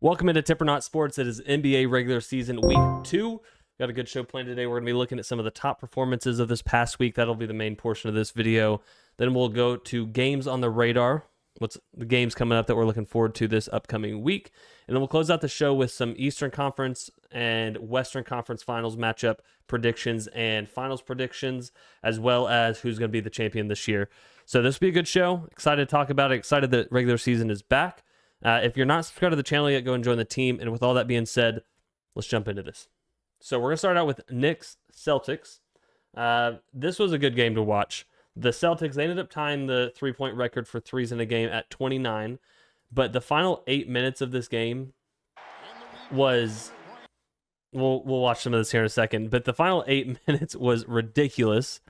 Welcome into Tippernaught Sports. It is NBA regular season week 2. Got a good show planned today. We're going to be looking at some of the top performances of this past week. That'll be the main portion of this video. Then we'll go to games on the radar. What's the games coming up that we're looking forward to this upcoming week. And then we'll close out the show with some Eastern Conference and Western Conference Finals matchup predictions and finals predictions, as well as who's going to be the champion this year. So this will be a good show. Excited to talk about it. Excited that regular season is back. If you're not subscribed to the channel yet, go and join the team. And with all that being said, let's jump into this. So we're going to start out with Knicks Celtics. This was a good game to watch. The Celtics, they ended up tying the three-point record for threes in a game at 29. But the final 8 minutes of this game was... We'll watch some of this here in a second. But the final 8 minutes was ridiculous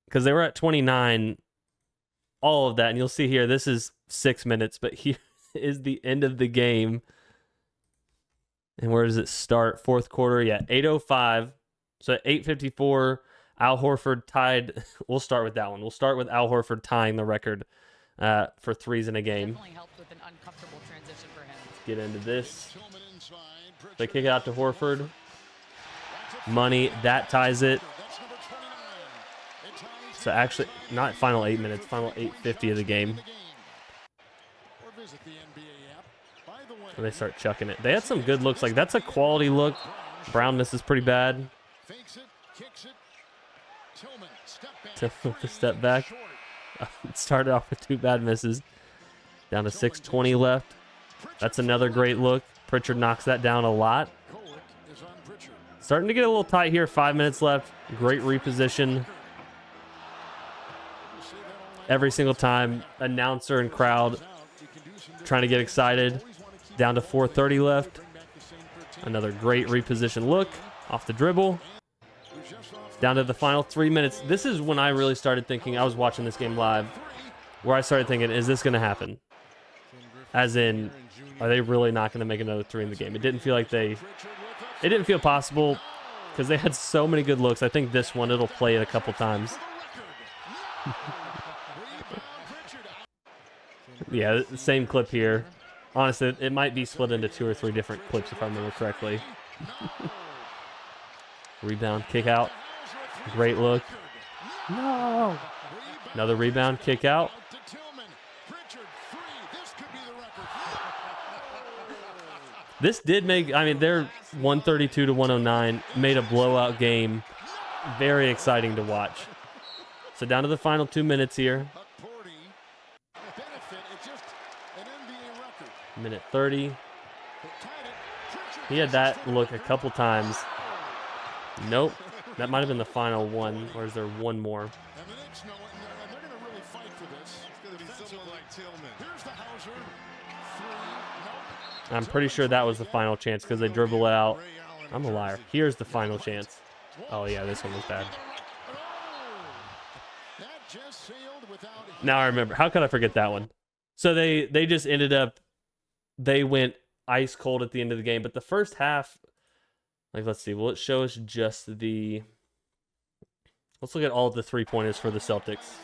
because they were at 29, all of that. And you'll see here, this is 6 minutes, but here is the end of the game. And where does it start? Fourth quarter, yeah, 8:05. So at 8:54, Al Horford tied. We'll start with that one. We'll start with Al Horford tying the record for threes in a game. With an uncomfortable transition for him. Let's get into this. They kick it out to Horford. Money, that ties it. So actually, not final 8 minutes, final 8:50 of the game. And they start chucking it. They had some good looks. Like, that's a quality look. Brown misses pretty bad. Tillman with the step back. It started off with 2 bad misses. Down to 6:20 left. That's another great look. Pritchard knocks that down a lot. Starting to get a little tight here. 5 minutes left. Great reposition. Every single time, announcer and crowd trying to get excited. Down to 4:30 left. Another great reposition look off the dribble. Down to the final 3 minutes. This is when I really started thinking, I was watching this game live, where I started thinking, is this going to happen? As in, are they really not going to make another 3 in the game? It didn't feel like it didn't feel possible because they had so many good looks. I think this one, it'll play it a couple times. Yeah, same clip here. Honestly, it might be split into 2 or 3 different clips if I remember correctly. Rebound, kick out. Great look. No! Another rebound, kick out. This did make, I mean, they're 132 to 109, made a blowout game. Very exciting to watch. So down to the final 2 minutes here. Minute 30. He had that look a couple times. Nope. That might have been the final one, or is there one more? I'm pretty sure that was the final chance because they dribble it out. I'm a liar. Here's the final chance. Oh, yeah, this one was bad. Now I remember. How could I forget that one? So they just ended up, they went ice cold at the end of the game. But the first half, like, let's see. Will it show us just the... Let's look at all of the three-pointers for the Celtics.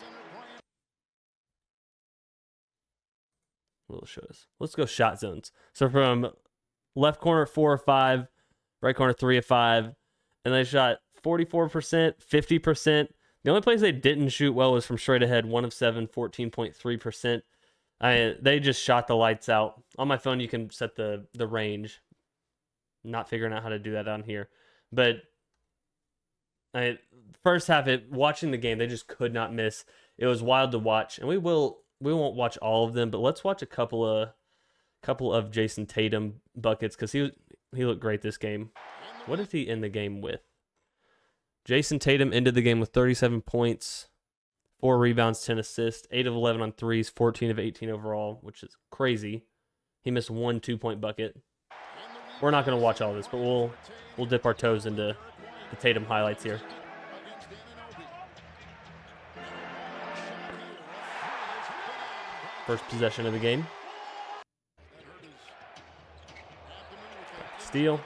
What will it show us? Let's go shot zones. So from left corner, 4 of 5. Right corner, 3 of 5. And they shot 44%, 50%. The only place they didn't shoot well was from straight ahead, 1 of 7, 14.3%. They just shot the lights out. On my phone, you can set the range. Not figuring out how to do that on here. But first half, watching the game, they just could not miss. It was wild to watch. And we won't watch all of them, but let's watch a couple of Jason Tatum buckets because he looked great this game. What did he end the game with? Jason Tatum ended the game with 37 points, 4 rebounds, 10 assists, 8 of 11 on threes, 14 of 18 overall, which is crazy. He missed 1 2-point bucket. We're not going to watch all this, but we'll dip our toes into the Tatum highlights here. First possession of the game. Steal.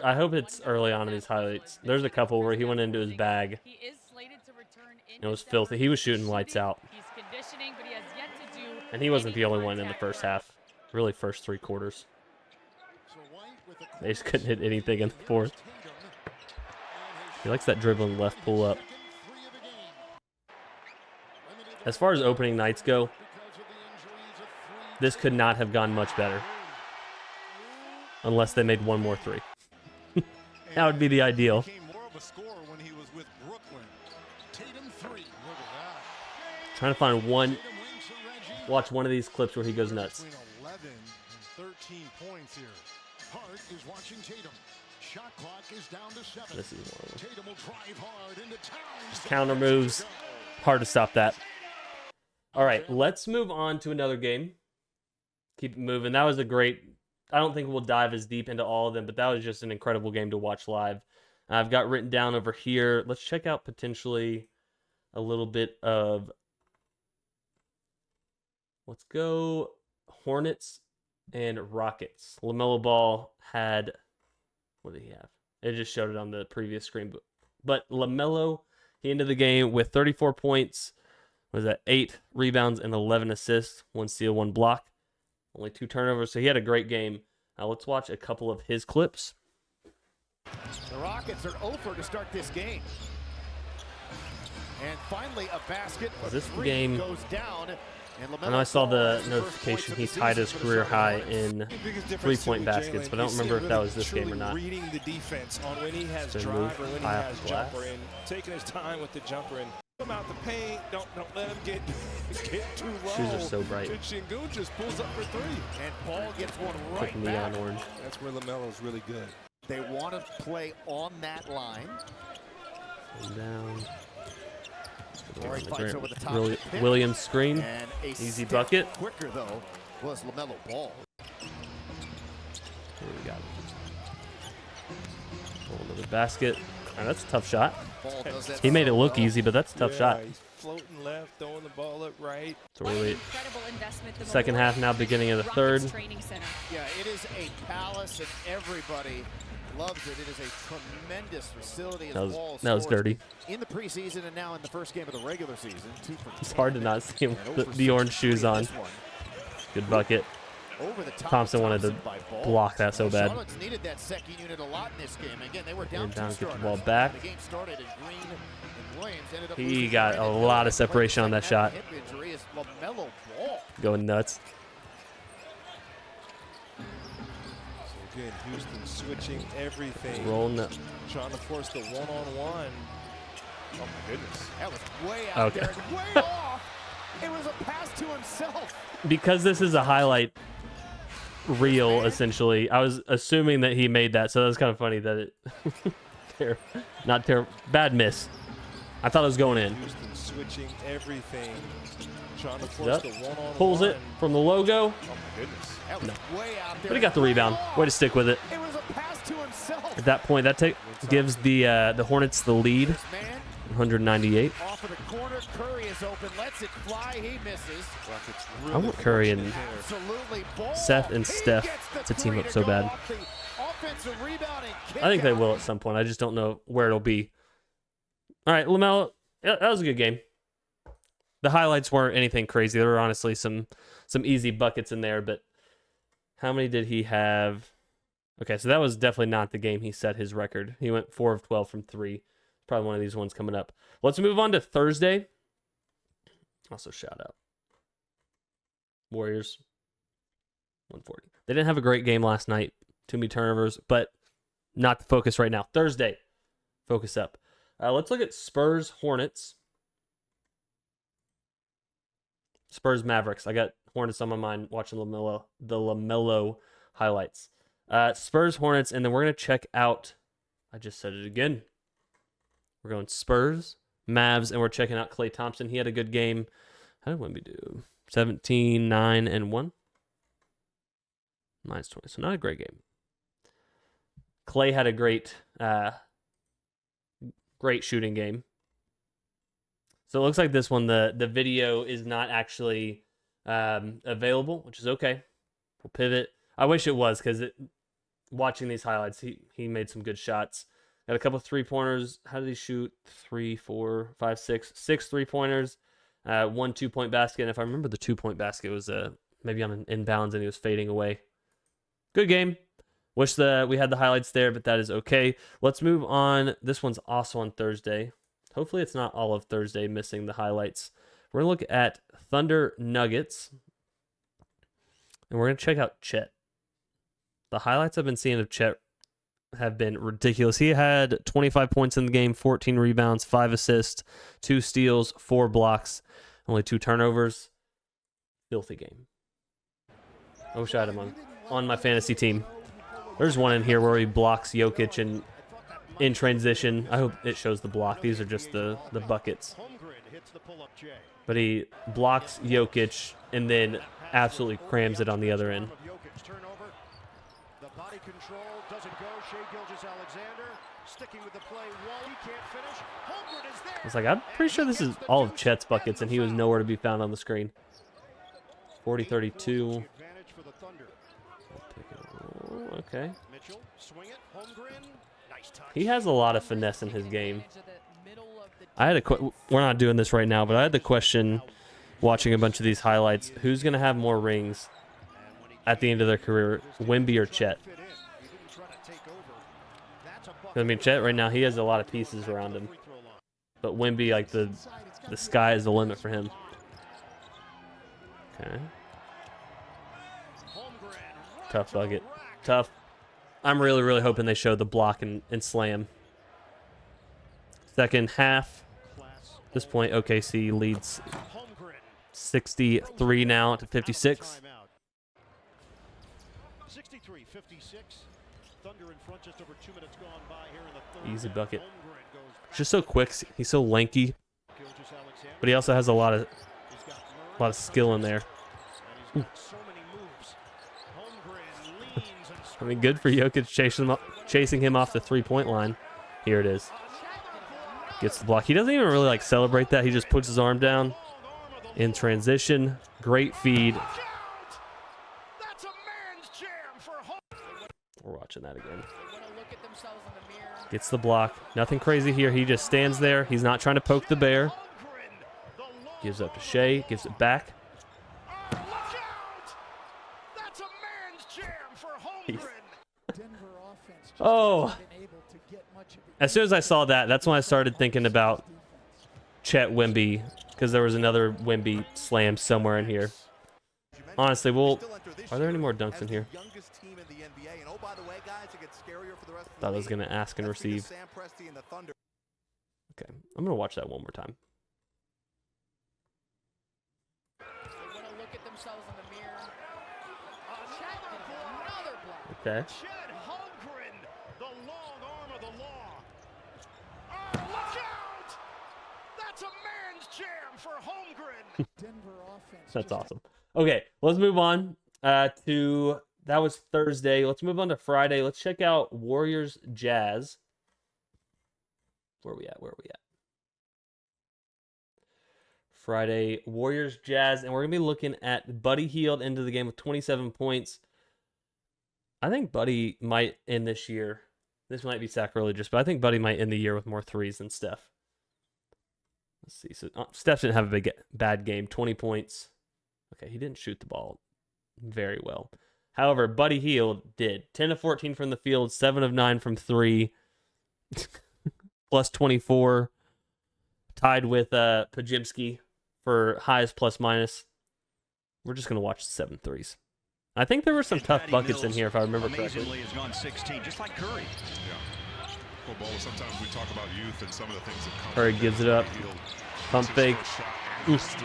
I hope it's early on in these highlights. There's a couple where he went into his bag. He is slated to return in It was filthy. He was shooting lights out. He's conditioning, but he has yet to do And he wasn't the only any one in the contact first work. half. Really, first 3 quarters. They just couldn't hit anything in the fourth. He likes that dribbling left pull up. As far as opening nights go, this could not have gone much better. Unless they made one more 3. That would be the ideal. Trying to find one. Watch one of these clips where he goes nuts. 11 and 13 points here. Hart is watching Tatum. Shot clock is down to 7. This is one of them. Tatum will drive hard into town. Just counter moves. Hard to stop that. All right, let's move on to another game. Keep it moving. That was a great... I don't think we'll dive as deep into all of them, but that was just an incredible game to watch live. I've got written down over here. Let's check out potentially a little bit of... Let's go Hornets and Rockets. Lamelo Ball had... What did he have? It just showed it on the previous screen. But Lamelo, he ended the game with 34 points. Was that 8 rebounds and 11 assists, 1 steal, 1 block. Only 2 turnovers, so he had a great game. Now let's watch a couple of his clips. The Rockets are over to start this game. And finally a basket. Was this Three game? goes down. And I know I saw the LaMelo Ball notification has his he tied first his points of career the season high for the in Biggest difference three-point too, baskets, Jalen, but I don't is remember if that was this truly game or not. Reading the defense on when he has Spin drive move, or when he high off has the glass. jumper and taking his time with the jumper and come out the paint. Don't let him get too low. Shoes are so bright. And Şengün just pulls up for 3. And Paul gets one Quick right neon back. orange. That's where LaMelo's really good. They want to play on that line. And down. Corey fights over the top. Really, of the pin. Williams screen. And a Easy step bucket. Quicker though was LaMelo Ball. Here we got it. Another basket. All right, that's a tough shot. Ball does that He made it so look well. easy, but that's a tough shot. He's floating left, throwing the ball up right. So really, Incredible investment the second half now, beginning of the Rockets third. Training Center. Yeah, it is a palace and everybody loves it. It is a tremendous facility. As Ball That was scores dirty. in the preseason and now in the first game of the regular season. 2 for 10. It's hard to not see him And with 0 the for orange 6 for shoes 3 in on. this one. Good bucket. Over the top Thompson wanted to by Ball. block that so bad. Charlotte's needed that second unit a lot in this game. Again, they were down And down, 2 get the starters. ball back. The game started and Green and Williams ended up He losing got Brandon a Hill. lot of separation on that shot. Hip injury is LaMelo Ball. Going nuts. So again, Houston switching everything. Rolling up. Trying to force the one-on-one. Oh my goodness. That was way out Okay. there, way off. It was a pass to himself. Because this is a highlight reel, essentially, I was assuming that he made that, so that was kind of funny that it... not terrible. Bad miss. I thought it was going in. Houston switching everything. Trying to force Yep. the one-on-one. Pulls it from the logo, Oh my goodness. That was way out there. but he got the way rebound. off. Way to stick with it. It was a pass to himself. At that point, that gives the Hornets the lead, This man 198. off of the corner. Curry is open. Lets it fly. He misses. Rockets I really want Curry and Absolutely. Ball. Seth and He Steph gets to the team three up so go bad. off the offensive rebounding kick I think they out. will at some point. I just don't know where it'll be. All right, LaMelo, that was a good game. The highlights weren't anything crazy. There were honestly some easy buckets in there, but how many did he have? Okay, so that was definitely not the game he set his record. He went 4 of 12 from 3. Probably one of these ones coming up. Let's move on to Thursday. Also, shout out Warriors 140. They didn't have a great game last night. Too many turnovers, but not the focus right now. Thursday, focus up. Let's look at Spurs Hornets. Spurs Mavericks. I got Hornets on my mind watching the LaMelo highlights. Spurs Hornets, and then we're going to check out, I just said it again. We're going Spurs, Mavs, and we're checking out Klay Thompson. He had a good game. How did Wemby do? 17, 9, and 1. Minus 20. So not a great game. Klay had a great shooting game. So it looks like this one, the video is not actually available, which is okay. We'll pivot. I wish it was, because watching these highlights, he made some good shots. Got a couple 3-pointers. How did he shoot? 3, 4, 5, 6. 6 3-pointers. 1 2-point basket. And if I remember, the 2-point basket was maybe on an inbounds and he was fading away. Good game. Wish that we had the highlights there, but that is okay. Let's move on. This one's also on Thursday. Hopefully it's not all of Thursday missing the highlights. We're going to look at Thunder Nuggets. And we're going to check out Chet. The highlights I've been seeing of Chet have been ridiculous. He had 25 points in the game, 14 rebounds, 5 assists, 2 steals, 4 blocks, only 2 turnovers. Filthy game. I wish I had him on my fantasy team. There's one in here where he blocks Jokic and in transition. I hope it shows the block. These are just the buckets. But he blocks Jokic and then absolutely crams it on the other end. The body control doesn't go. Shai Gilgeous-Alexander sticking with the play. Wall, he can't finish. Holmgren is there. I was like, I'm pretty sure this is all of Chet's buckets, and he was nowhere to be found on the screen. 40-32. Okay. He has a lot of finesse in his game. I had we're not doing this right now, but I had the question watching a bunch of these highlights, who's going to have more rings at the end of their career, Wemby or Chet? I mean, Chet right now, he has a lot of pieces around him. But Wemby, like the sky is the limit for him. Okay. Tough bucket. Tough. I'm really, really hoping they show the block and slam. Second half. At this point, OKC leads 63 now to 56. 63-56. Thunder in front, just over 2 minutes gone by here in the third. Easy bucket. Just so quick. He's so lanky, but he also has a lot of skill in there. I mean, good for Jokic chasing him off the 3-point line. Here it is. Gets the block. He doesn't even really like celebrate that. He just puts his arm down in transition. Great feed. We're watching that again. Gets the block. Nothing crazy here. He just stands there. He's not trying to poke the bear. Gives up to Shai. Gives it back. Oh. As soon as I saw that, that's when I started thinking about Chet Wemby, because there was another Wemby slam somewhere in here. Honestly, are there any more dunks in here? Thought I was going to ask and receive. Okay, I'm going to watch that one more time. Okay. Chet Holmgren, the long arm of the law. Look out! That's a man's jam for Holmgren. That's awesome. Okay, let's move on to... That was Thursday. Let's move on to Friday. Let's check out Warriors Jazz. Where are we at? Friday, Warriors Jazz. And we're going to be looking at Buddy Hield into the game with 27 points. I think Buddy might end this year. This might be sacrilegious, but I think Buddy might end the year with more threes than Steph. Let's see. So Steph didn't have a bad game. 20 points. Okay, he didn't shoot the ball very well. However, Buddy Hield did. 10 of 14 from the field, 7 of 9 from 3, plus 24. Tied with Pajimski for highest plus minus. We're just going to watch the 7 threes. I think there were some tough buckets in here, if I remember correctly. Has gone 16, just like Curry. Yeah. Well, Bo, sometimes we talk about youth and some of the things that come. Curry gives it up. Pump fake. So it's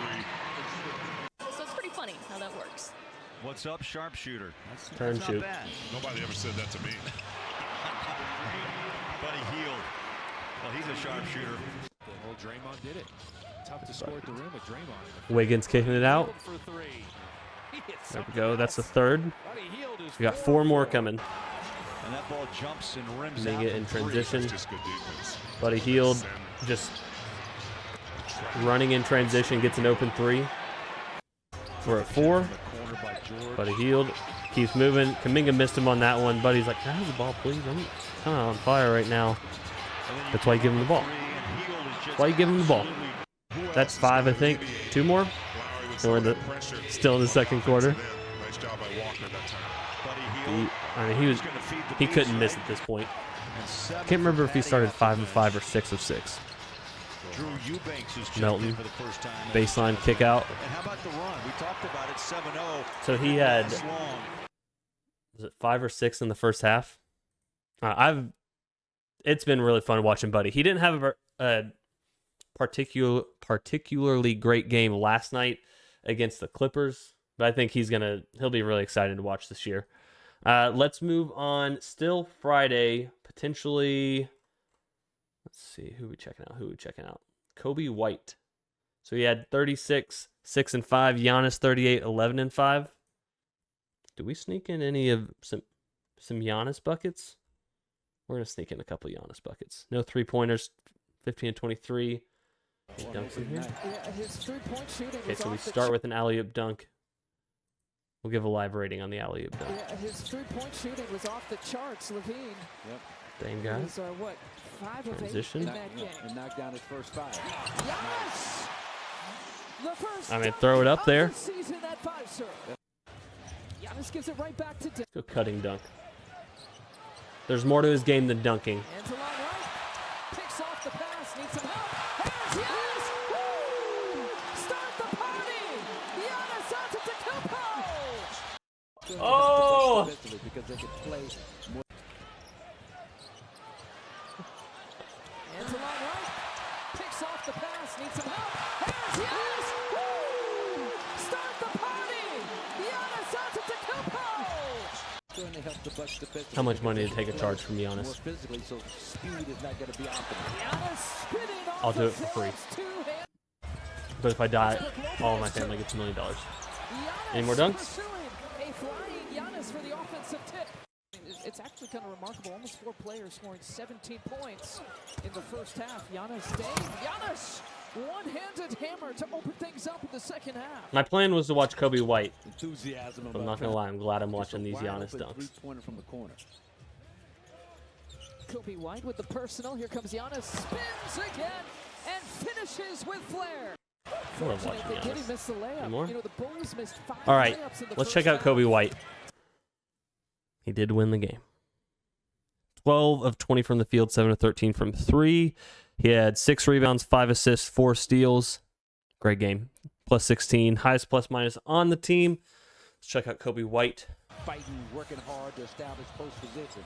pretty funny how that works. What's up, sharpshooter? Turn that's shoot. Not bad. Nobody ever said that to me. Buddy Hield. Well, he's a sharpshooter. Well, Draymond did it. Tough to score at the rim with Draymond. Wiggins kicking it out. There we go. That's the third. We got 4 more coming. And that ball jumps and rims Make out it in from 3. transition. Just good defense. Buddy Hield just running in transition, gets an open 3. We're at 4. Buddy Hield keeps moving. Kuminga missed him on that one. Buddy's like, can I have the ball, please? I'm kind of on fire right now. That's why you give him the ball. That's why you give him the ball. That's 5, I think. 2 more? So we're still in the second quarter. Nice job by Walker that time. He couldn't miss at this point. I can't remember if he started 5 of 5 or 6 of 6. Melton, baseline kick out. And how about the run? We talked about it, 7-0. So he had, was it 5 or 6 in the first half? It's been really fun watching Buddy. He didn't have a particularly great game last night against the Clippers, but I think he'll be really excited to watch this year. Let's move on. Still Friday, potentially. Let's see who we checking out. Coby White. So he had 36, 6 and 5. Giannis 38, 11 and 5. Do we sneak in any of some Giannis buckets? We're gonna sneak in a couple Giannis buckets. No 3-pointers. 15 and 23. Dunks in here. Okay, so we start with an alley-oop dunk. We'll give a live rating on the alley-oop dunk. Yeah, his 3-point shooting was off the charts, Levine. Yep. Same guy. Was, 5 of 8 Transition. in that game. And knocked down his first 5. Giannis! The first I mean, throw it up there. of the season at 5, sir. Giannis gives it right back to Dick. Go cutting dunk. There's more to his game than dunking. Hands along right. Picks off the pass. Needs some help. Here's Giannis. Woo! Start the party. Giannis out to Tacumpo. Oh! Because they could play more. Hands along right. Picks off the pass. Needs some help. Here's Giannis. Woo! Start the party. Giannis out to Tacumpo. How much money to take a charge from Giannis? More physically, so speed is not going to be optimal. Giannis spinning off I'll do the it for free. Phillips, 2 hands. But if I die, all of my family gets $1 million. Any more dunks? Pursuing a flying Giannis for the offensive tip. It's actually kind of remarkable. Almost 4 players scoring 17 points in the first half. Giannis staying. Giannis, one-handed hammer to open things up in the second half. My plan was to watch Coby White. Enthusiasm. But I'm not gonna lie, I'm glad I'm watching these Giannis dunks. Three-pointer from the corner. Coby White with the personal. Here comes Giannis. Spins again and finishes with flair. I love watching They did. He Giannis. missed the layup. Any more? You know, the Bulls missed 5 All right, layups in the let's first check out half. Coby White. He did win the game. 12 of 20 from the field, 7 of 13 from 3. He had 6 rebounds, 5 assists, 4 steals. Great game. Plus 16. Highest plus minus on the team. Let's check out Coby White. Fighting, working hard to establish post position.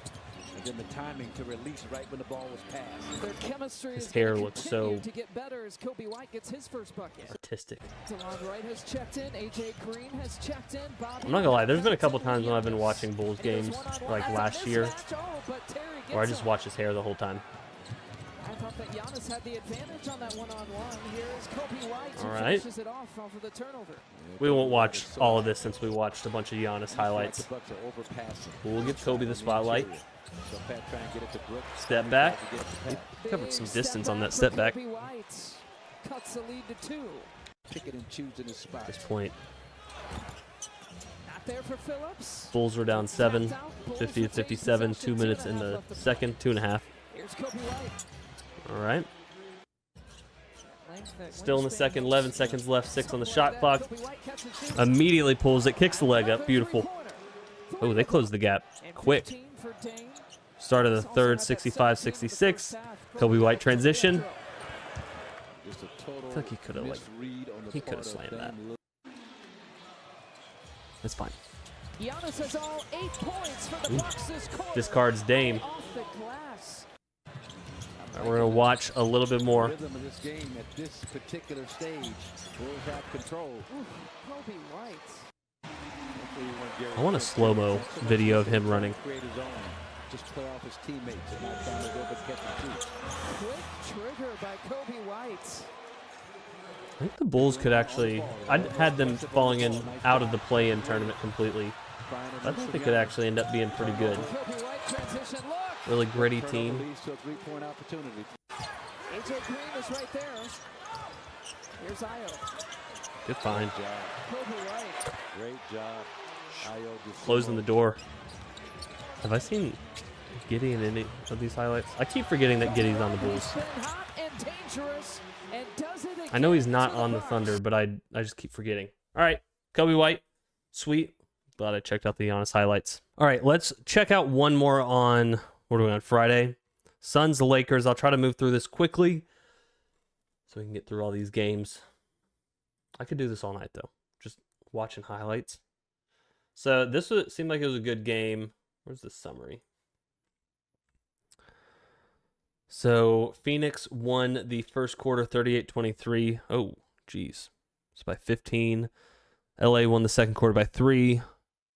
And then the timing to release right when the ball was passed. Their chemistry His is hair gonna looks continue so to get better as Coby White gets his first bucket. Artistic. DeLon Wright has checked in. AJ Green has checked in. Bobby I'm not gonna lie, there's been a couple times when I've been watching Bulls games, like last year, where I just watch his hair the whole time. I thought that Giannis had the advantage on that one-on-one. Here's Coby White who All right. finishes it off of the turnover. We won't watch all of this since we watched a bunch of Giannis highlights. We'll give Coby the spotlight. Step back. He covered some distance on that step back. Coby White cuts the lead to 2. Pick it and choose in his spot. At this point, Not there for Phillips. Bulls were down 7, 50 to 57, 2 minutes in the second, 2.5. Here's Coby White. All right. Still in the second, 11 seconds left, 6 on the shot clock. Immediately pulls it, kicks the leg up, beautiful. Oh, they closed the gap quick. Start of the third, 65-66. Coby White transition. I feel like he could have slammed that. That's fine. Giannis has all 8 points for the Bucks this quarter. Discards Dame. Off the glass. All right, we're gonna watch a little bit more. Rhythm of this game at this particular stage. Bulls have control. Coby White. I want a slow-mo video of him running. Create his own. Just play off his teammates and not trying to go but catch and shoot. Quick trigger by Coby White. I think the Bulls could actually. I had them falling in out of the play-in tournament completely. I think they could actually end up being pretty good. Coby White transition look. Really gritty team. Leads to a three-point opportunity. AJ Green is right there. Here's Io. Good find. Coby White. Great job. Ayo just Closing the door. Have I seen Giddey in any of these highlights? I keep forgetting that Giddey's on the Bulls. I know he's not on the Thunder, but I just keep forgetting. All right, Coby White, sweet. Glad I checked out the Giannis highlights. All right, let's check out one more on, what are we on, Friday? Suns, Lakers. I'll try to move through this quickly so we can get through all these games. I could do this all night, though, just watching highlights. So this seemed like it was a good game. Where's the summary? So Phoenix won the first quarter 38-23. Oh, geez. It's by 15. LA won the second quarter by 3.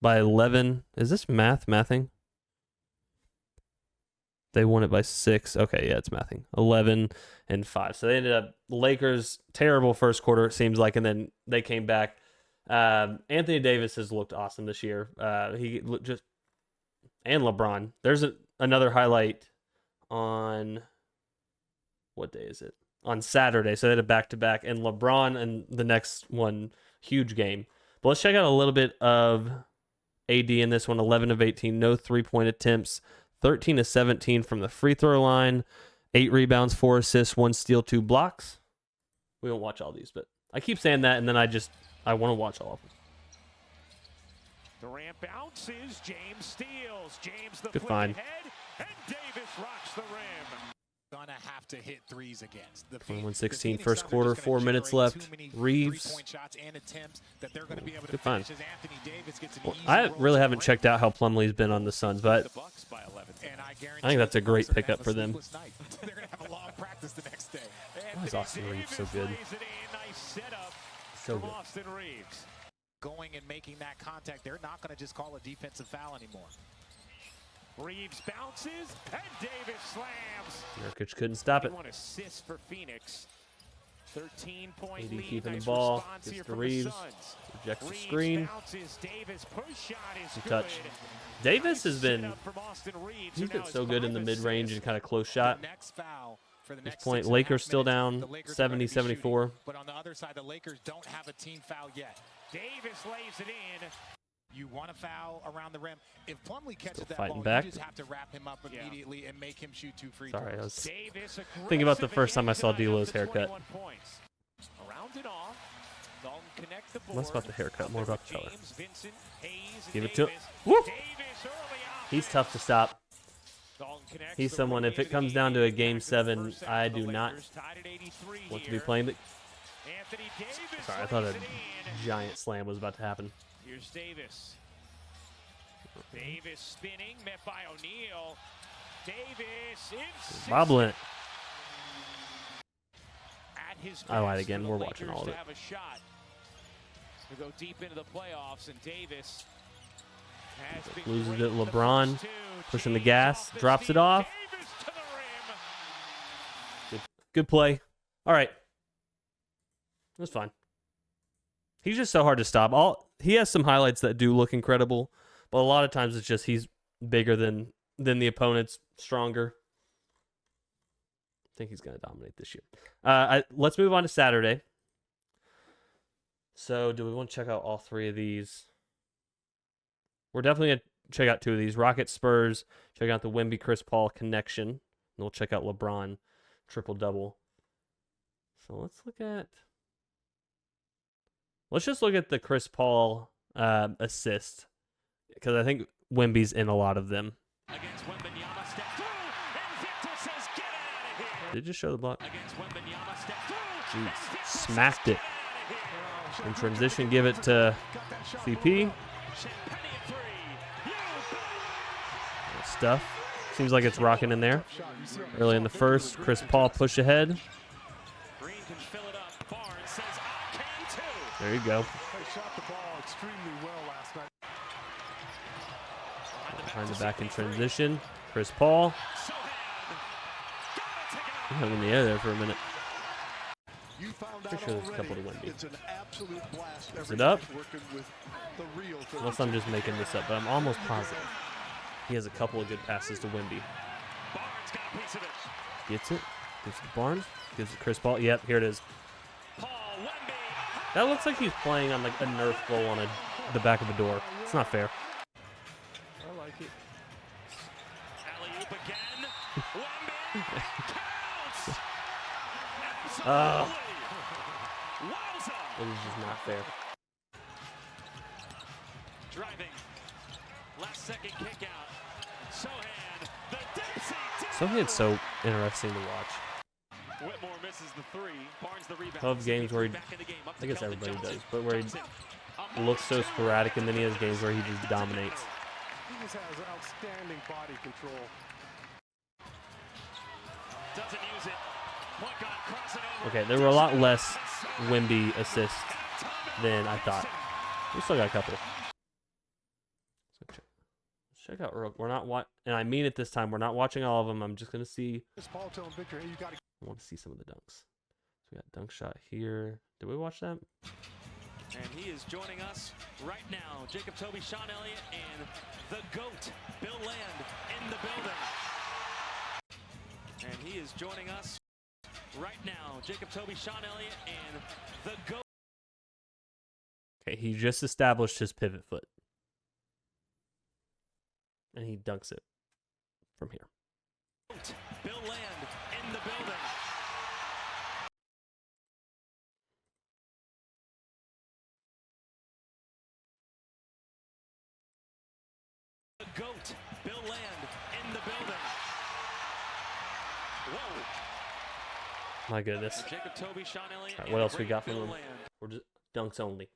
By 11. Is this mathing? They won it by 6. Okay, yeah, it's mathing. 11 and 5. So they ended up, Lakers, terrible first quarter, it seems like, and then they came back. Anthony Davis has looked awesome this year. He just, and LeBron. There's another highlight on, what day is it? On Saturday. So they had a back-to-back, and LeBron and the next one, huge game. But let's check out a little bit of AD in this one. 11 of 18, no three-point attempts, 13 of 17 from the free throw line, 8 rebounds, 4 assists, 1 steal, 2 blocks. We won't watch all these, but I keep saying that, and then I want to watch all of them. Durant bounces, James steals, James the Good flick find. ahead, and Davis rocks the rim. Gonna have to hit threes against the 21-16 first quarter, 4 minutes left. Reeves. Good find. Well, I really haven't checked out how Plumlee's been on the Suns, but I think that's a great pickup for them. They're gonna have a long practice the next day. Why is Austin Reeves so good? So good. Going and making that contact, they're not going to just call a defensive foul anymore. Reeves bounces, and Davis slams. Nurkic couldn't stop it. 1 assist for Phoenix. 13-point AD lead. keeping Nice the ball. response Gets here to from Reeves. the Suns. Rejects the Reeves screen. bounces, Davis push shot is Good good. touch. Davis has been, Setup from Austin Reeves, he's who been now so has good in the 5 mid-range assists. and kind of close shot. Next foul for the At this next point, 6.5 Lakers still minutes. down The Lakers are gonna be 70-74. shooting, but on the other side, the Lakers don't have a team foul yet. Davis lays it in. You want a foul around the rim. If Plumlee catches that fighting ball, back. you just have to wrap him up immediately and make him shoot 2 free Sorry, I throws. was Davis thinking about the aggressive first time I again saw tonight D'Lo's after haircut. 21 points. Around and off. Dalton connect the board. Less about the haircut, more about the color. James, Vincent, Hayes, Give it Davis. to him. Woo! Davis early on. He's tough to stop. Dalton connects He's the someone, if rookie it comes into the down to a eighth game back of the 7, first half I of the do not Lakers, tied at 83 want to be here. playing, but Anthony Davis sorry, I thought lays a it in. giant slam was about to happen. Here's Davis. Davis spinning, met by O'Neal. Davis insists Bobbling it. at his I lied best again. for the We're watching Lakers all of to it. have a shot to go deep into the playoffs, and Davis has been Loses great it. the LeBron first two. pushing the James gas, off the drops it steal. off. Davis to the rim. Good play. All right. That's fine. He's just so hard to stop. He has some highlights that do look incredible, but a lot of times it's just he's bigger than the opponent's stronger. I think he's going to dominate this year. Let's move on to Saturday. So do we want to check out all 3 of these? We're definitely going to check out 2 of these. Rockets Spurs. Check out the Wemby Chris Paul connection. And we'll check out LeBron triple-double. So let's just look at the Chris Paul assist, because I think Wemby's in a lot of them. Against Wembanyama, step through, and Victor says, "Get out of here." Did it just show the block? Against Wembanyama, step through, Jeez. and Victor says, Smacked it. "Get out of here." In transition, give it to CP. Champagny at 3. Stuff. Seems like it's rocking in there. Early in the first, Chris Paul push ahead. Green can fill it up. Barnes says, "I can too." There you go. They shot the ball extremely well last night. Behind the back in transition. Chris Paul. Hung in the air there for a minute. Pretty sure there's a couple to Wemby. It's an absolute blast. Is it up? Working with the real Unless I'm just making this up, but I'm almost positive. He has a couple of good passes to Wemby. Barnes got a piece of it. Gets it. Gives it to Barnes. Gives it to Chris Paul. Yep, here it is. Paul Wemby. That looks like he's playing on like a Nerf bowl on the back of a door. It's not fair. I like it. Alley-oop It is just not fair. Driving. Last second kick out. Sohan. The Dempsey. Sohan's so interesting to watch. Whitmore misses the three. Barnes the rebound. Love games where he, I guess everybody does, but where he looks so sporadic, and then he has games where he just dominates. He just has outstanding body control. Doesn't use it. Point guard crossing over. Okay, there were a lot less Wemby assists than I thought. We still got a couple. Let's check out. We're not and I mean it this time. We're not watching all of them. I'm just gonna see. I want to see some of the dunks. So we got dunk shot here. Did we watch that? And he is joining us right now. Jacob Toby, Sean Elliott, and the GOAT, Bill Land, in the building. And he is joining us right now. Jacob Toby, Sean Elliott, and the GOAT. Okay, he just established his pivot foot. And he dunks it from here. Bill Land in the building. The GOAT, Bill Land in the building. Whoa. My goodness. Jacob Toby, Sean Elliott. All right, what else we got from him? We're just dunks only.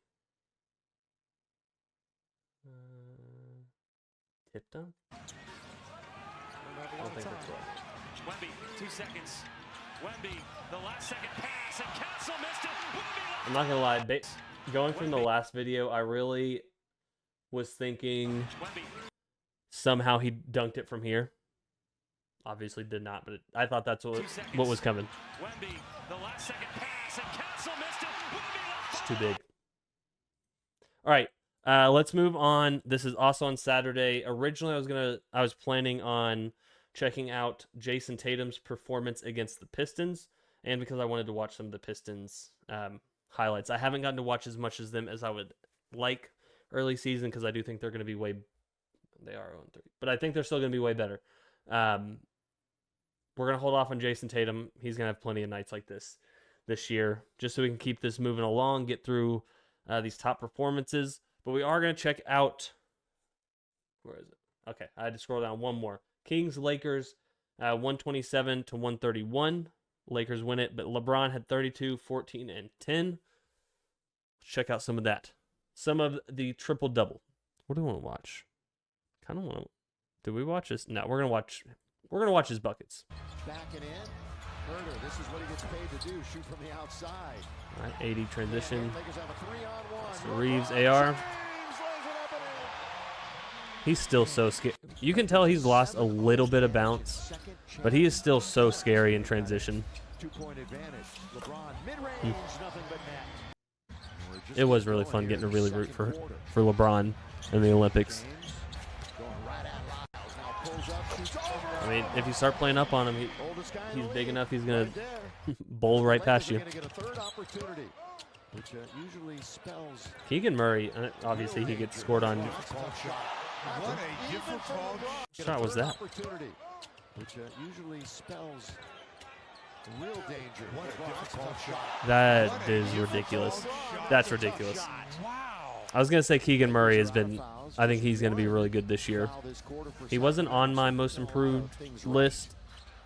Tip dunk? I don't think that's right. Wemby, 2 seconds. Wemby, the last second pass, and Castle missed it. I'm not gonna lie, going from the last video, I really was thinking somehow he dunked it from here. Obviously did not, but I thought that's what was coming. Wemby, the last second pass, and Castle missed it. It's too big. All right, let's move on. This is also on Saturday. Originally, I was planning on checking out Jason Tatum's performance against the Pistons, and because I wanted to watch some of the Pistons highlights. I haven't gotten to watch as much as them as I would like early season, because I do think they're going to be they are 0-3, but I think they're still going to be way better. We're going to hold off on Jason Tatum. He's going to have plenty of nights like this year, just so we can keep this moving along, get through these top performances. But we are going to check out, where is it? Okay, I had to scroll down one more. Kings, Lakers, 127-131. Lakers win it, but LeBron had 32, 14, and 10. Let's check out some of that. Some of the triple-double. What do we want to watch? Kind of want to. Did we watch this? No, we're gonna watch his buckets. Backing in. Herder, this is what he gets paid to do. Shoot from the outside. All right, 80 transition. Lakers have a 3-on-1. So Reeves, AR. He's still so scary. You can tell he's lost a little bit of bounce, but he is still so scary in transition. 2-point advantage. LeBron mid-range, nothing but net. It was really fun getting to really root for LeBron in the Olympics. I mean, if you start playing up on him, he's big enough, he's going to bowl right past you. Keegan Murray, obviously he gets scored on. What a difficult shot was that? Which usually spells real danger. What a difficult shot. That is ridiculous. That's ridiculous. I was going to say Keegan Murray has been, I think he's going to be really good this year. He wasn't on my most improved list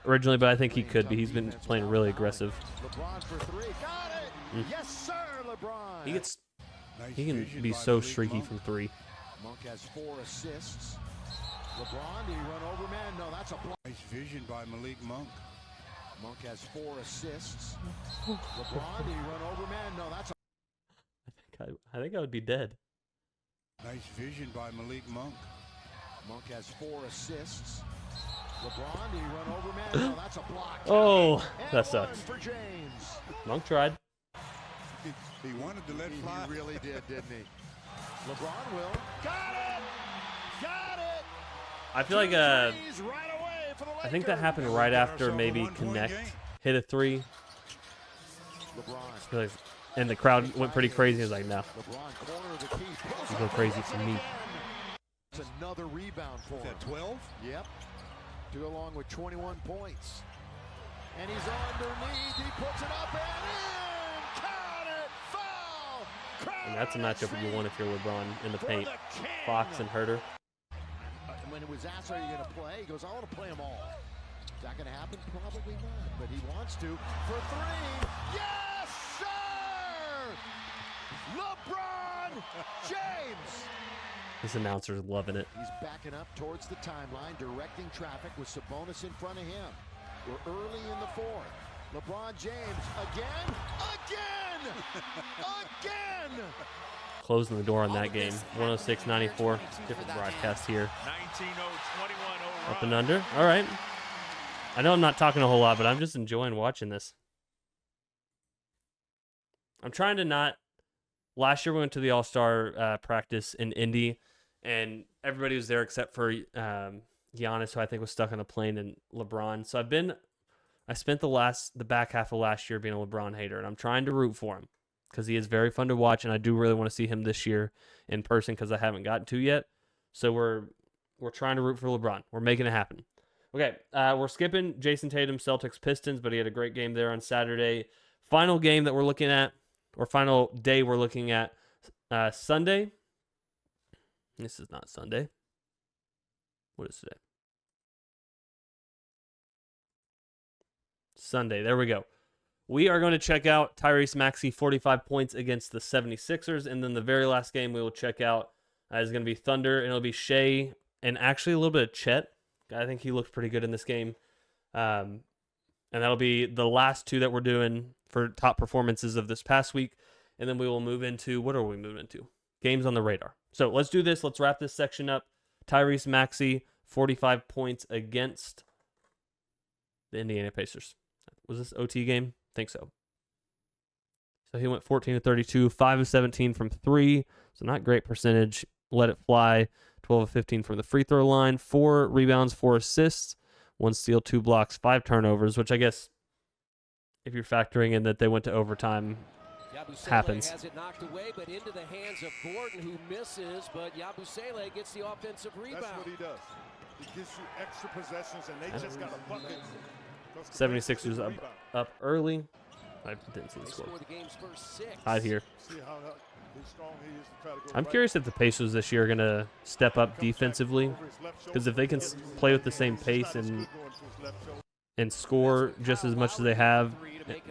originally, but I think he could be. He's been playing really aggressive. LeBron for 3. Got it. Yes, sir, LeBron. He can be so streaky from 3. Monk has 4 assists. LeBron, did he run over, man? No, that's a block. Nice vision by Malik Monk. Monk has 4 assists. LeBron, did he run over, man? No, that's a I think I would be dead. Nice vision by Malik Monk. Monk has 4 assists. LeBron, did he run over, man? No, that's a block. Oh, that sucks. For James. Monk tried. He wanted to let fly. He really did, didn't he? LeBron will. Got it! Got it! I feel like right away for the I think that happened right after maybe Connect hit a 3. LeBron. And the crowd went pretty crazy. He was like, no. You go crazy for me. It's another rebound for him. 12? Yep. 2 along with 21 points. And he's underneath. He puts it up and in. Count it. Foul. And that's a matchup you want if you're LeBron in the paint. Fox and Herter. When it was asked, are you going to play? He goes, I want to play them all. Is that going to happen? Probably not, but he wants to. For three. Yes, sir! LeBron James! This announcer's loving it. He's backing up towards the timeline, directing traffic with Sabonis in front of him. We're early in the fourth. LeBron James again, again! Closing the door on that game. 106-94. Different broadcast here. 19-0, 21-0 Up and under. All right. I know I'm not talking a whole lot, but I'm just enjoying watching this. I'm trying to not. Last year we went to the All-Star practice in Indy, and everybody was there except for Giannis, who I think was stuck on a plane, and LeBron. So I spent the back half of last year being a LeBron hater, and I'm trying to root for him because he is very fun to watch, and I do really want to see him this year in person because I haven't gotten to yet. So we're trying to root for LeBron. We're making it happen. Okay, we're skipping Jason Tatum, Celtics, Pistons, but he had a great game there on Saturday. Final game that we're looking at, or final day we're looking at, Sunday. This is not Sunday. What is today? Sunday. There we go. We are going to check out Tyrese Maxey, 45 points against the 76ers, and then the very last game we will check out is going to be Thunder, and it'll be Shea and actually a little bit of Chet. I think he looked pretty good in this game. And that'll be the last two that we're doing for top performances of this past week. And then we will move into, what are we moving into? Games on the radar. So let's do this. Let's wrap this section up. Tyrese Maxey, 45 points against the Indiana Pacers. Was this OT game? I think so. So he went 14 of 32, 5 of 17 from 3. So not great percentage. Let it fly. 12 of 15 from the free throw line, 4 rebounds, 4 assists, 1 steal, 2 blocks, 5 turnovers, which I guess if you're factoring in that they went to overtime, happens. Has it knocked away, but into the hands of Gordon, who misses, but Yabusele gets the offensive rebound. That's what he does. He gives you extra possessions, and they just got a bucket. 76ers up early. I didn't see the score. Tied here. I'm curious if the Pacers this year are going to step up defensively, because if they can play with the same pace and score just as much as they have,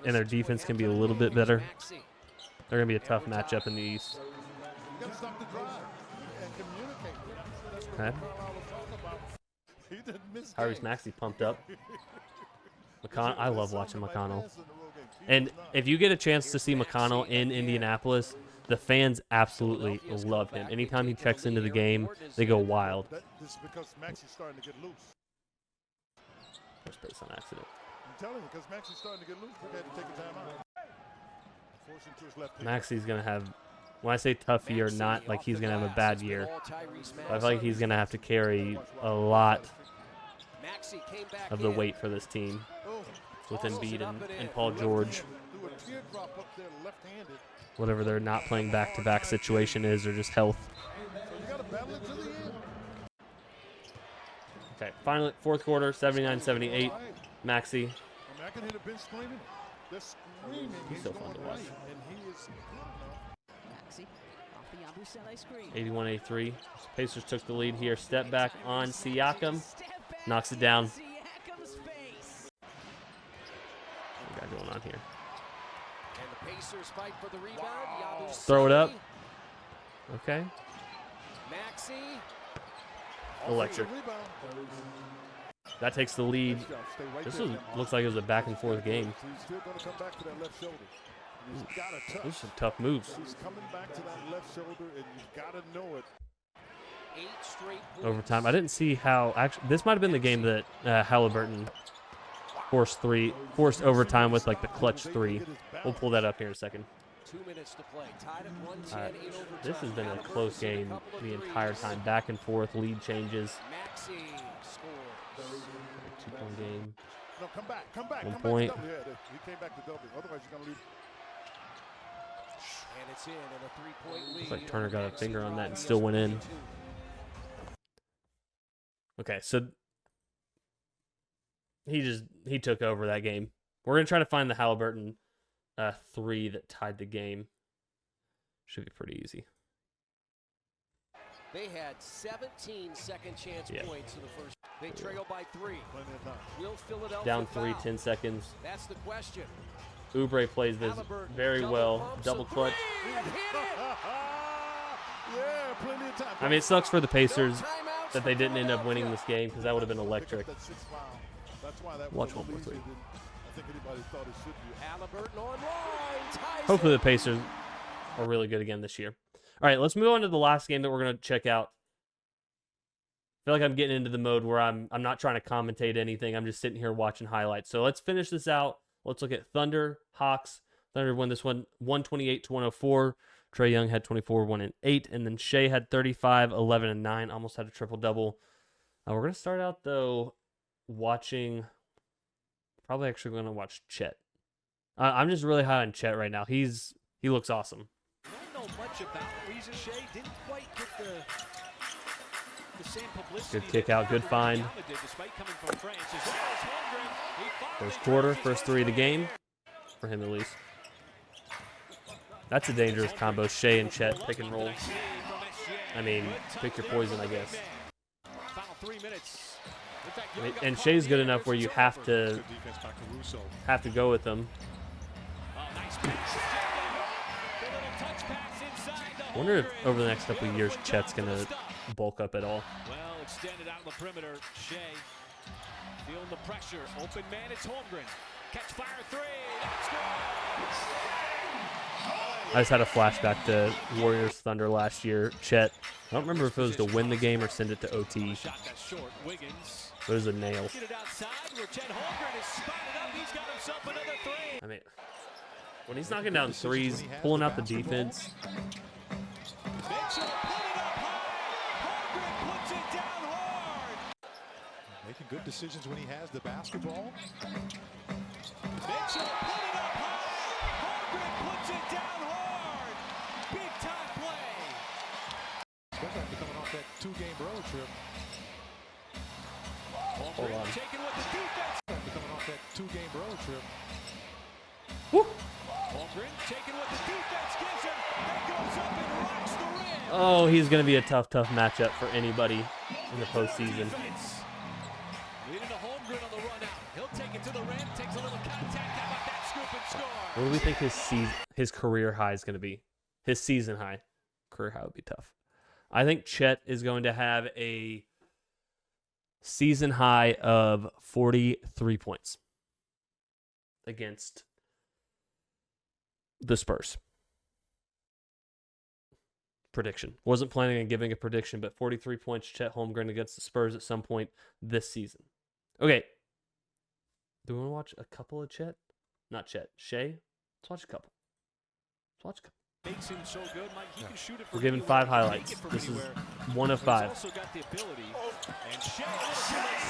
and their defense can be a little bit better, they're going to be a tough matchup in the East. Okay. Tyrese Maxey pumped up. I love watching McConnell. And if you get a chance to see McConnell in Indianapolis, the fans absolutely love him. Anytime he checks into the game, they go wild. This is because Maxey's starting to get loose. First base on accident. I'm telling you, because Maxey's starting to get loose, we had to take a timeout. Maxey's going to have, when I say tough year, not like he's going to have a bad year. But I feel like he's going to have to carry a of the weight for this team with Embiid and Paul George. Whatever their not playing back-to-back situation is, or just health. Okay, finally, fourth quarter, 79-78. Maxey. He's so fun to watch. 81-83. Pacers took the lead here. Step back on Siakam. Knocks it down. What we got going on here? Pacers fight for the rebound. Throw it up. Okay. Maxey. Electric. That takes the lead. Looks like it was a back and forth game. Those are some tough moves. He's coming back to that left shoulder, and you've got to know it. Overtime. I didn't see how. Actually, this might have been the game that Halliburton forced overtime with like the clutch 3. We'll pull that up here in a second. 2 minutes to play. Tied at 110 in overtime. This has been a close game the entire time. Back and forth, lead changes. Maxey scores. 2-point game. No, come back. 1 point. He came back to double. Otherwise, you're going to leave. And it's in and a 3-point lead. Looks like Turner got a finger on that and still went in. Okay, so he took over that game. We're going to try to find the Halliburton 3 that tied the game. Should be pretty easy. They had 17 second chance points in the first. They trail by 3. Will Philadelphia down 3, foul? 10 seconds. That's the question. Oubre plays this very well. Double clutch. I mean, it sucks for the Pacers that they didn't end up winning this game because that would have been electric. Watch 1 more 3. Hopefully the Pacers are really good again this year. All right, let's move on to the last game that we're going to check out. I feel like I'm getting into the mode where I'm not trying to commentate anything. I'm just sitting here watching highlights. So let's finish this out. Let's look at Thunder, Hawks. Thunder won this one 128-104. Trae Young had 24, 1 and 8, and then Shea had 35, 11 and 9. Almost had a triple-double. We're going to start out, though, watching... Probably actually going to watch Chet. I'm just really high on Chet right now. He looks awesome. I don't know much about Tyrese Maxet. Didn't quite get the same publicity. Good kick out, good find. First quarter, first 3 of the game. For him, at least. That's a dangerous combo. Shea and Chet, pick and roll. I mean, pick your poison, I guess. Final 3 minutes. And Shea's good enough where you have to go with them. I wonder if over the next couple of years Chet's gonna bulk up at all. Well extended out in the perimeter. Shea feeling the pressure. Open man, it's Holmgren. Catch fire 3. That's good. I just had a flashback to Warriors Thunder last year. Chet, I don't remember if it was to win the game or send it to OT. Shot that short. Wiggins. It was a nail. Get it outside where Chet Holmgren is spotted up. He's got himself another 3. I mean, when he's knocking down threes, pulling out the defense. Mitchell put it up high. Holmgren puts it down hard. Making good decisions when he has the basketball. Mitchell put it up high. Holmgren puts it down hard. Big time play. Especially after coming off that 2-game road trip. Hold on. Taken with the defense. After coming off that 2-game road trip. Woo. Holmgren taken with the defense. Gives him. That goes up and rocks the rim. Oh, he's going to be a tough matchup for anybody in the postseason. Leading to Holmgren on the run out. He'll take it to the rim. Takes a little contact. How about that scoop and score? What do we think his career high is going to be? His season high. Career high would be tough. I think Chet is going to have a season high of 43 points against the Spurs. Prediction. Wasn't planning on giving a prediction, but 43 points Chet Holmgren against the Spurs at some point this season. Okay. Do we want to watch a couple of Chet? Not Chet. Shea? Let's watch a couple. Let's watch a couple. Makes him so good, Mike. He can shoot it from We're giving anywhere. 5 highlights. This is 1 of 5. He's also got the ability. And Shea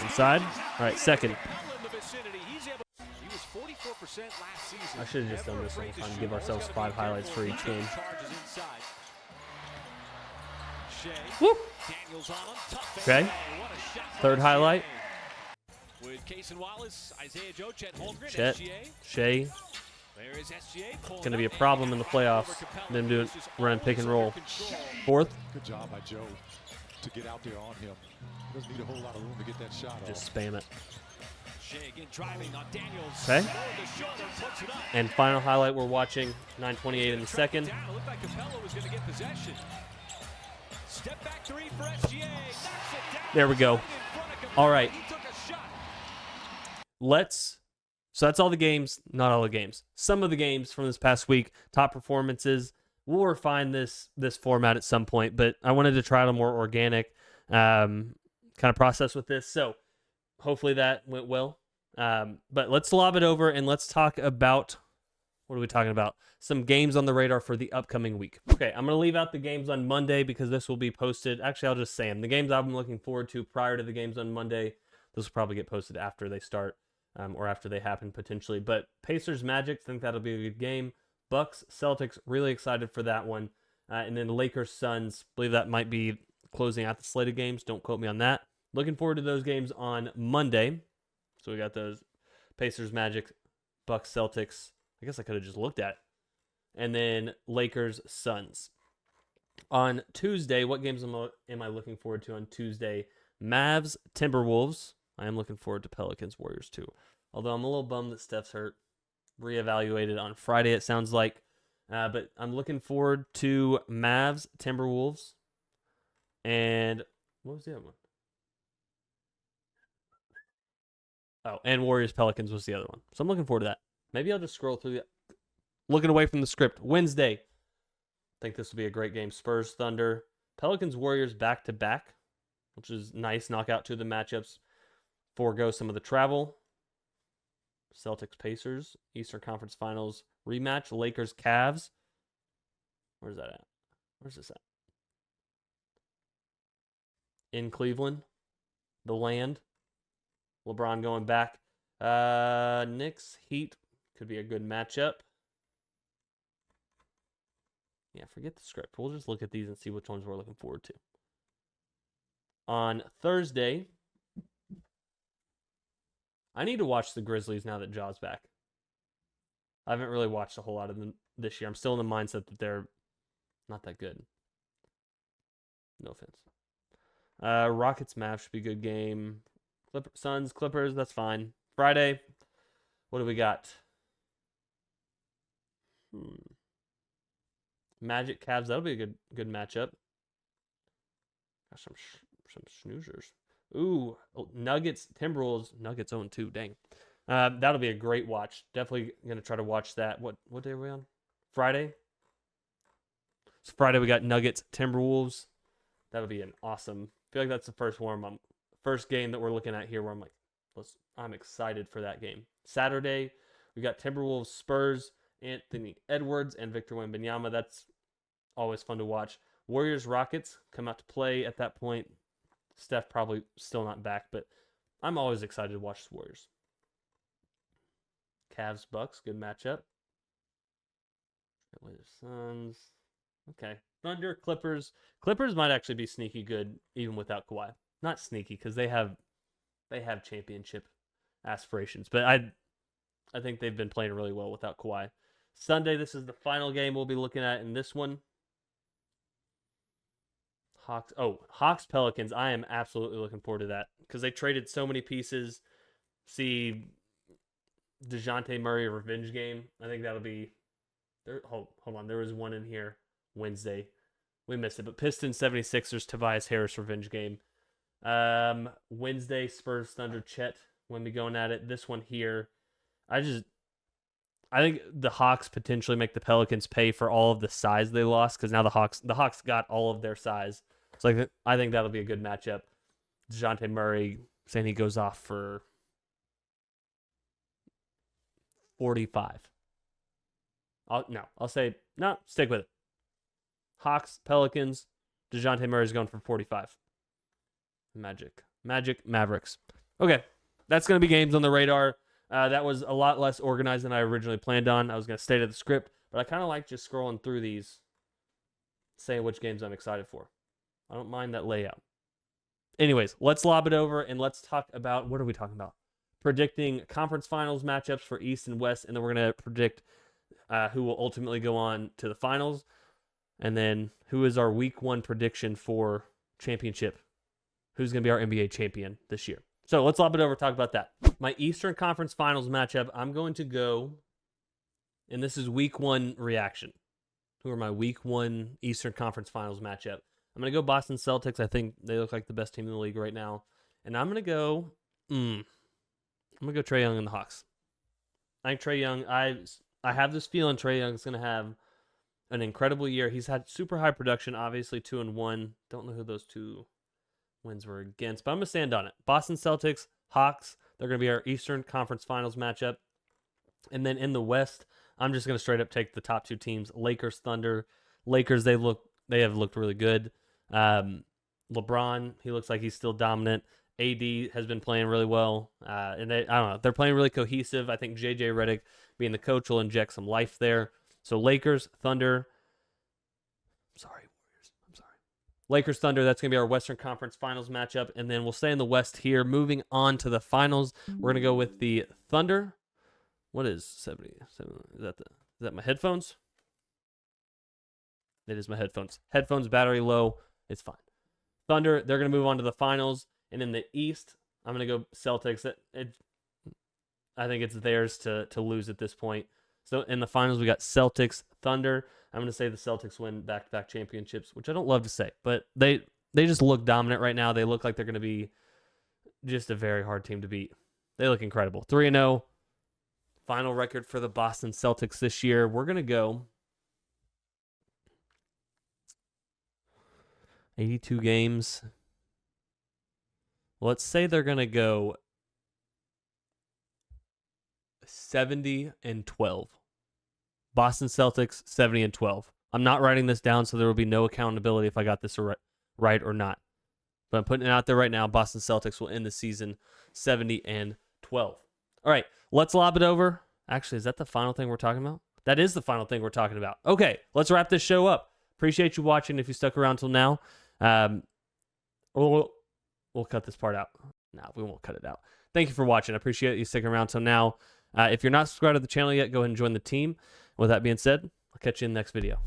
Inside. All right, second. He was 44% last season. I should have just done this one time. Give ourselves 5 highlights for each game. Whoop. Okay. Third highlight. With Cason Wallace, Isaiah Joe, Chet Holmgren, Chet, SGA. Shea. There is SGA. It's going to be a problem in the playoffs. Them running pick and roll. Fourth. Good job by Joe to get out there on him. Doesn't need a whole lot of room to get that shot off. Just spam it. Shea again driving on Daniels. Okay. And final highlight we're watching, 9:28 in the second. It looked like Capella was going to get possession. Step back 3 for SGA. Knocks it down. There we go. All right. He took a shot. So that's all the games, not all the games. Some of the games from this past week, top performances. We'll refine this format at some point, but I wanted to try a more organic kind of process with this. So hopefully that went well. But let's lob it over and let's talk about, what are we talking about? Some games on the radar for the upcoming week. Okay, I'm going to leave out the games on Monday because this will be posted. Actually, I'll just say them. The games I've been looking forward to prior to the games on Monday, this will probably get posted after they start. Or after they happen potentially. But Pacers Magic, think that'll be a good game. Bucks Celtics, really excited for that one. And then Lakers Suns, believe that might be closing out the slate of games. Don't quote me on that. Looking forward to those games on Monday. So we got those Pacers Magic Bucks Celtics. I guess I could have just looked at it. And then Lakers Suns. On Tuesday, what games am I looking forward to on Tuesday? Mavs Timberwolves. I am looking forward to Pelicans Warriors too. Although I'm a little bummed that Steph's hurt. Reevaluated on Friday, it sounds like. But I'm looking forward to Mavs Timberwolves. And what was the other one? Oh, and Warriors Pelicans was the other one. So I'm looking forward to that. Maybe I'll just scroll through looking away from the script. Wednesday. I think this will be a great game. Spurs Thunder. Pelicans Warriors back to back, which is nice. Knock out two of the matchups. Forego some of the travel. Celtics Pacers. Eastern Conference Finals rematch. Lakers Cavs. Where's that at? Where's this at? In Cleveland. The land. LeBron going back. Knicks Heat could be a good matchup. Yeah, forget the script. We'll just look at these and see which ones we're looking forward to. On Thursday, I need to watch the Grizzlies now that Jaw's back. I haven't really watched a whole lot of them this year. I'm still in the mindset that they're not that good. No offense. Rockets Mavs should be a good game. Suns, Clippers, that's fine. Friday, what do we got? Magic Cavs, that'll be a good matchup. Got some snoozers. Ooh, Nuggets Timberwolves. Nuggets 0-2. Dang. That'll be a great watch. Definitely gonna try to watch that. What day are we on? Friday. So Friday we got Nuggets Timberwolves. That'll be an awesome. I feel like that's the first game that we're looking at here where I'm like, I'm excited for that game. Saturday, we got Timberwolves Spurs, Anthony Edwards and Victor Wembanyama. That's always fun to watch. Warriors Rockets come out to play at that point. Steph probably still not back, but I'm always excited to watch the Warriors. Cavs Bucks, good matchup. Suns. Okay. Thunder Clippers. Clippers might actually be sneaky good even without Kawhi. Not sneaky because they have championship aspirations, but I think they've been playing really well without Kawhi. Sunday, this is the final game we'll be looking at in this one. Hawks Pelicans. I am absolutely looking forward to that because they traded so many pieces. See DeJounte Murray revenge game. I think that'll be there. Hold on. There was one in here Wednesday. We missed it, but Pistons 76ers Tobias Harris revenge game. Wednesday Spurs Thunder Chet when we going at it. This one here, I think the Hawks potentially make the Pelicans pay for all of the size they lost because now the Hawks got all of their size. So I think that'll be a good matchup. DeJounte Murray saying he goes off for 45. I'll say no. Stick with it. Hawks Pelicans. DeJounte Murray's going for 45. Magic Mavericks. Okay, that's going to be games on the radar. That was a lot less organized than I originally planned on. I was going to stay to the script, but I kind of like just scrolling through these, saying which games I'm excited for. I don't mind that layout. Anyways, let's lob it over and let's talk about, what are we talking about? Predicting conference finals matchups for East and West, and then we're going to predict who will ultimately go on to the finals, and then who is our week one prediction for championship. Who's going to be our NBA champion this year? So let's lob it over and talk about that. My Eastern Conference Finals matchup, I'm going to go, and this is week one reaction. Who are my week one Eastern Conference Finals matchup? I'm going to go Boston Celtics. I think they look like the best team in the league right now. And I'm going to go, Trae Young and the Hawks. I think Trae Young, I have this feeling Trae Young is going to have an incredible year. He's had super high production, obviously 2-1. Don't know who those two wins were against, but I'm going to stand on it. Boston Celtics, Hawks, they're going to be our Eastern Conference Finals matchup. And then in the West, I'm just going to straight up take the top two teams, Lakers, Thunder. Lakers, they have looked really good. LeBron, he looks like he's still dominant. AD has been playing really well. And they're playing really cohesive. I think JJ Redick being the coach will inject some life there. So Lakers, Thunder. Lakers, Thunder, that's going to be our Western Conference Finals matchup. And then we'll stay in the West here. Moving on to the finals, we're going to go with the Thunder What is 70? Is that my headphones? It is my headphones. Headphones battery low. It's fine. Thunder, they're going to move on to the finals. And in the East, I'm going to go Celtics. I think it's theirs to lose at this point. So in the finals, we got Celtics, Thunder. I'm going to say the Celtics win back-to-back championships, which I don't love to say. But they just look dominant right now. They look like they're going to be just a very hard team to beat. They look incredible. 3-0. Final record for the Boston Celtics this year. We're going to go 82 games. Let's say they're going to go 70-12. Boston Celtics 70-12. I'm not writing this down, so there will be no accountability if I got this right or not. But I'm putting it out there right now. Boston Celtics will end the season 70-12. All right, let's lob it over. Actually, is that the final thing we're talking about? That is the final thing we're talking about. Okay, let's wrap this show up. Appreciate you watching if you stuck around till now. We'll cut this part out. No, we won't cut it out. Thank you for watching. I appreciate you sticking around till now. If you're not subscribed to the channel yet, go ahead and join the team. With that being said, I'll catch you in the next video.